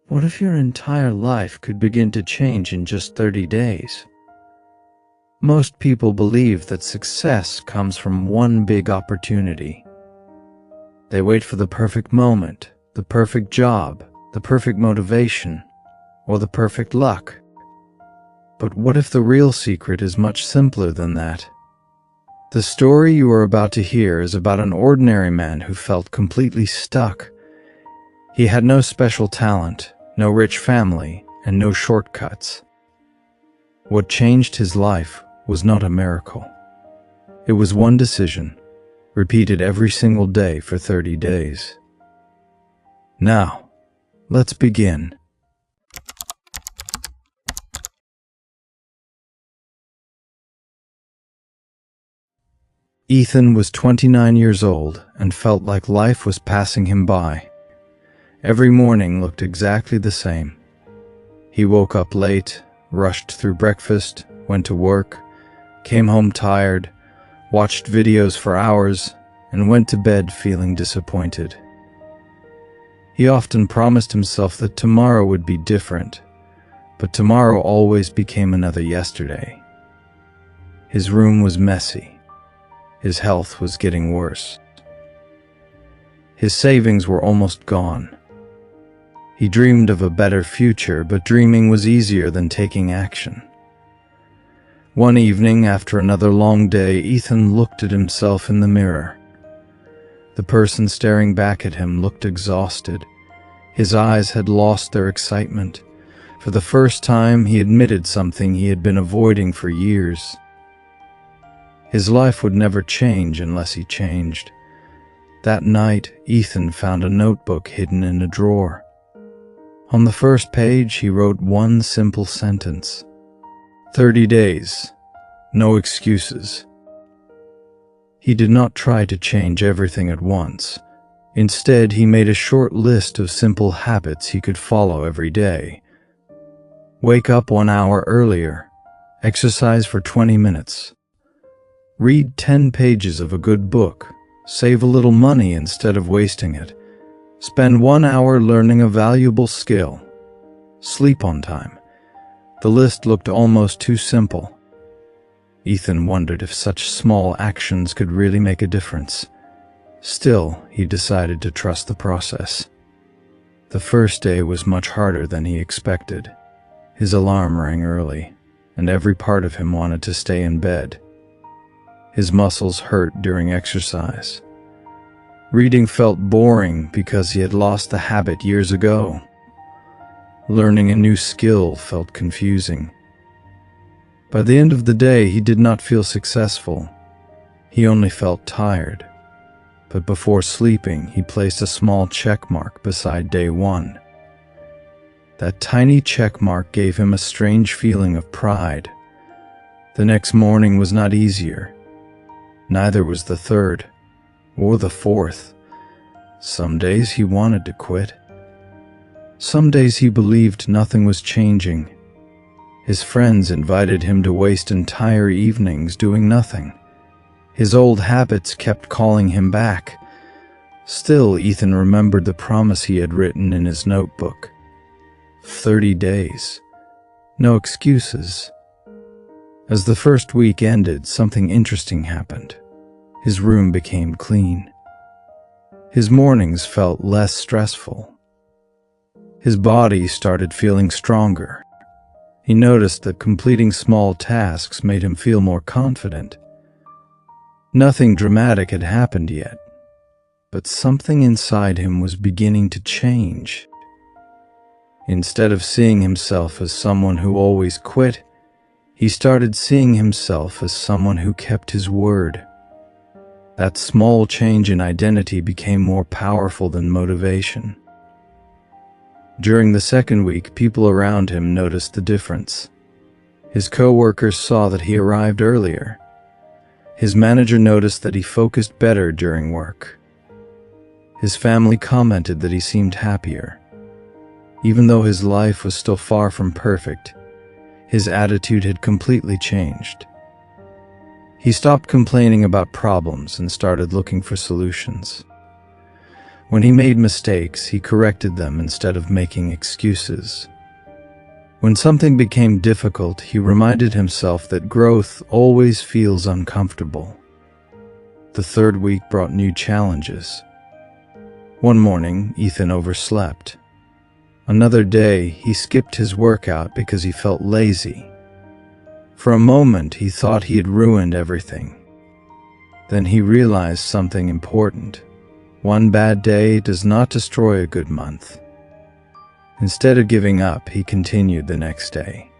What if your entire life could begin to change in just 30 days? Most people believe that success comes from one big opportunity. They wait for the perfect moment, the perfect job, the perfect motivation, or the perfect luck. But what if the real secret is much simpler than that? The story you are about to hear is about an ordinary man who felt completely stuck. He had no special talent, no rich family, and no shortcuts. What changed his life was not a miracle. It was one decision, repeated every single day for 30 days. Now, let's begin. Ethan was 29 years old and felt like life was passing him by. Every morning looked exactly the same. He woke up late, rushed through breakfast, went to work, came home tired, watched videos for hours, and went to bed feeling disappointed. He often promised himself that tomorrow would be different, but tomorrow always became another yesterday. His room was messy. His health was getting worse. His savings were almost gone. He dreamed of a better future, but dreaming was easier than taking action. One evening, after another long day, Ethan looked at himself in the mirror. The person staring back at him looked exhausted. His eyes had lost their excitement. For the first time, he admitted something he had been avoiding for years. His life would never change unless he changed. That night, Ethan found a notebook hidden in a drawer. On the first page, he wrote one simple sentence: 30 days, no excuses. He did not try to change everything at once. Instead, he made a short list of simple habits he could follow every day. Wake up 1 hour earlier. Exercise for 20 minutes. Read 10 pages of a good book. Save a little money instead of wasting it. Spend 1 hour learning a valuable skill. Sleep on time. The list looked almost too simple. Ethan wondered if such small actions could really make a difference. Still, he decided to trust the process. The first day was much harder than he expected. His alarm rang early, and every part of him wanted to stay in bed. His muscles hurt during exercise. Reading felt boring because he had lost the habit years ago. Learning a new skill felt confusing. By the end of the day, he did not feel successful. He only felt tired. But before sleeping, he placed a small check mark beside day 1. That tiny check mark gave him a strange feeling of pride. The next morning was not easier. Neither was the third, or the fourth. Some days he wanted to quit. Some days he believed nothing was changing. His friends invited him to waste entire evenings doing nothing. His old habits kept calling him back. Still, Ethan remembered the promise he had written in his notebook. 30 days. No excuses. As the first week ended, something interesting happened. His room became clean. His mornings felt less stressful. His body started feeling stronger. He noticed that completing small tasks made him feel more confident. Nothing dramatic had happened yet, but something inside him was beginning to change. Instead of seeing himself as someone who always quit, he started seeing himself as someone who kept his word. That small change in identity became more powerful than motivation. During the second week, people around him noticed the difference. His co-workers saw that he arrived earlier. His manager noticed that he focused better during work. His family commented that he seemed happier. Even though his life was still far from perfect, his attitude had completely changed. He stopped complaining about problems and started looking for solutions. When he made mistakes, he corrected them instead of making excuses. When something became difficult, he reminded himself that growth always feels uncomfortable. The third week brought new challenges. One morning, Ethan overslept. Another day, he skipped his workout because he felt lazy. For a moment, he thought he had ruined everything. Then he realized something important. One bad day does not destroy a good month. Instead of giving up, he continued the next day.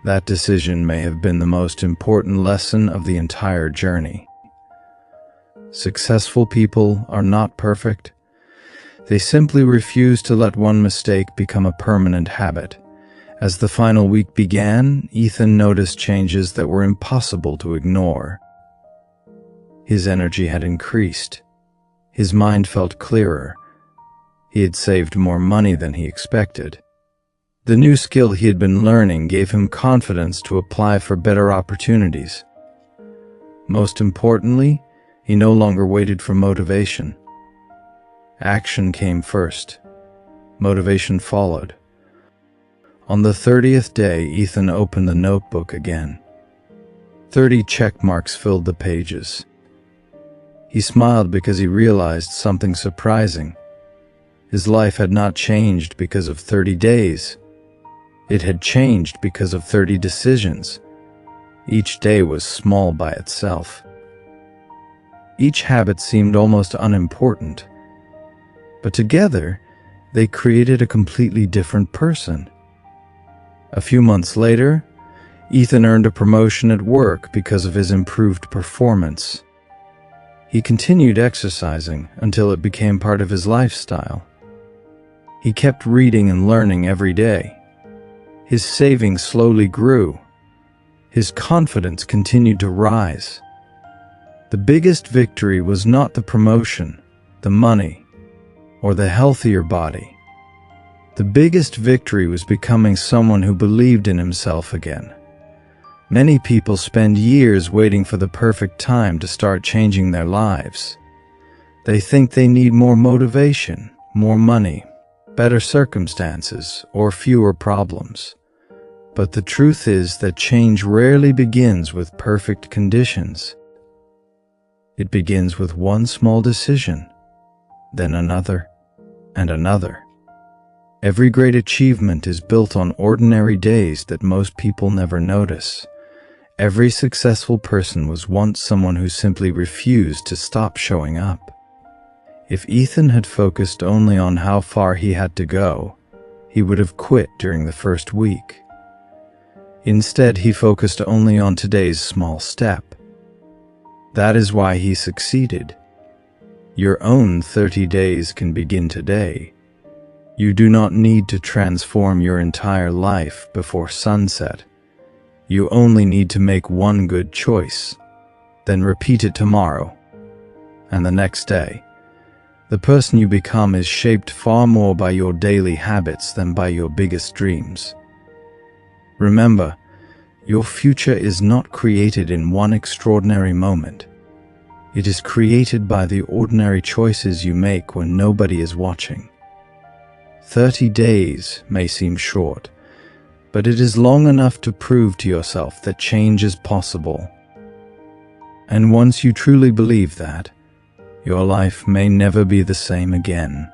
That decision may have been the most important lesson of the entire journey. Successful people are not perfect. They simply refuse to let one mistake become a permanent habit. As the final week began, Ethan noticed changes that were impossible to ignore. His energy had increased. His mind felt clearer. He had saved more money than he expected. The new skill he had been learning gave him confidence to apply for better opportunities. Most importantly, he no longer waited for motivation. Action came first. Motivation followed. On the 30th day, Ethan opened the notebook again. 30 check marks filled the pages. He smiled because he realized something surprising. His life had not changed because of 30 days. It had changed because of 30 decisions. Each day was small by itself. Each habit seemed almost unimportant. But together, they created a completely different person. A few months later, Ethan earned a promotion at work because of his improved performance. He continued exercising until it became part of his lifestyle. He kept reading and learning every day. His savings slowly grew. His confidence continued to rise. The biggest victory was not the promotion, the money, or the healthier body. The biggest victory was becoming someone who believed in himself again. Many people spend years waiting for the perfect time to start changing their lives. They think they need more motivation, more money, better circumstances, or fewer problems. But the truth is that change rarely begins with perfect conditions. It begins with one small decision, then another, and another. Every great achievement is built on ordinary days that most people never notice. Every successful person was once someone who simply refused to stop showing up. If Ethan had focused only on how far he had to go, he would have quit during the first week. Instead, he focused only on today's small step. That is why he succeeded. Your own 30 days can begin today. You do not need to transform your entire life before sunset. You only need to make one good choice, then repeat it tomorrow, and the next day. The person you become is shaped far more by your daily habits than by your biggest dreams. Remember, your future is not created in one extraordinary moment. It is created by the ordinary choices you make when nobody is watching. 30 days may seem short, but it is long enough to prove to yourself that change is possible. And once you truly believe that, your life may never be the same again.